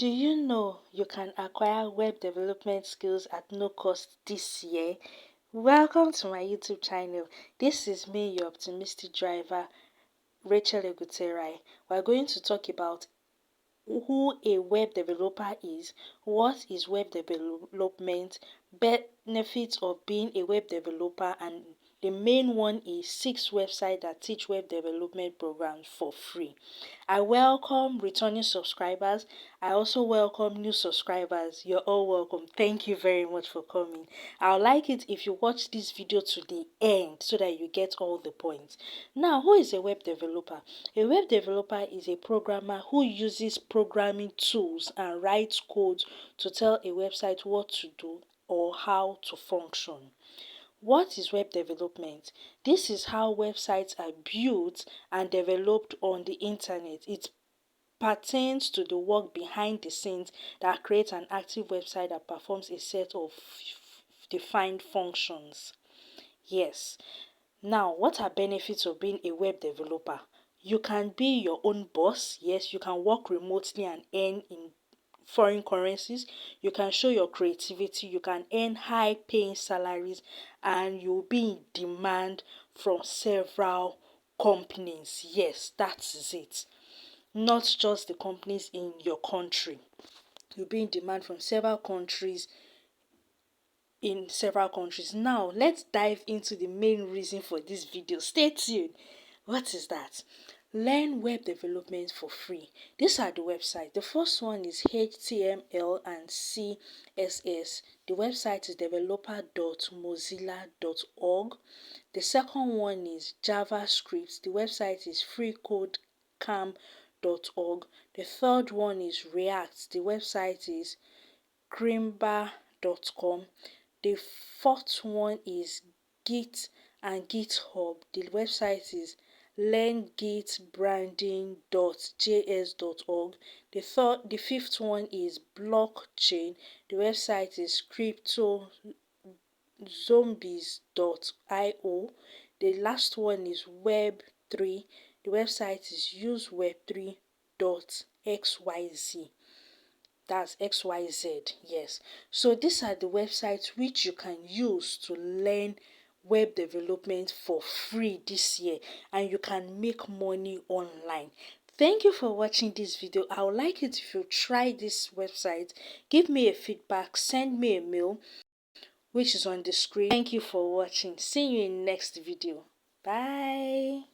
Do you know you can acquire web development skills at no cost this year? Welcome to my YouTube channel. This is me, your optimistic driver, Rachel Eguterai. We're going to talk about who a web developer is, what is web development, benefits of being a web developer, and the main one is 6 websites that teach web development programs for free. I welcome returning subscribers. I also welcome new subscribers. You're all welcome. Thank you very much for coming. I would like it if you watch this video to the end so that you get all the points. Now, who is a web developer? A web developer is a programmer who uses programming tools and writes code to tell a website what to do or how to function. What is web development? This is how websites are built and developed on the internet. It pertains to the work behind the scenes that creates an active website that performs a set of defined functions. Yes. Now, what are benefits of being a web developer? You can be your own boss. Yes, you can work remotely and earn in foreign currencies. You can show your creativity. You can earn high paying salaries, and you'll be in demand from several companies. Yes, that is it. Not just the companies in your country. You'll be in demand from several countries in several countries. Now, let's dive into the main reason for this video. Stay tuned. What is that? Learn web development for free. These are the websites. The first one is HTML and CSS. The website is developer.mozilla.org. The second one is JavaScript. The website is freecodecamp.org. The third one is React. The website is crimba.com. The fourth one is Git and GitHub. The website is learngitbranding.js.org. The fifth one is blockchain. The website is cryptozombies.io. The last one is Web3. The website is useweb3.xyz. That's XYZ, yes. So these are the websites which you can use to learn web development for free this year, and you can make money online. Thank you for watching this video. I would like it if you try this website, give me a feedback, send me a mail which is on the screen. Thank you for watching. See you in next video. Bye.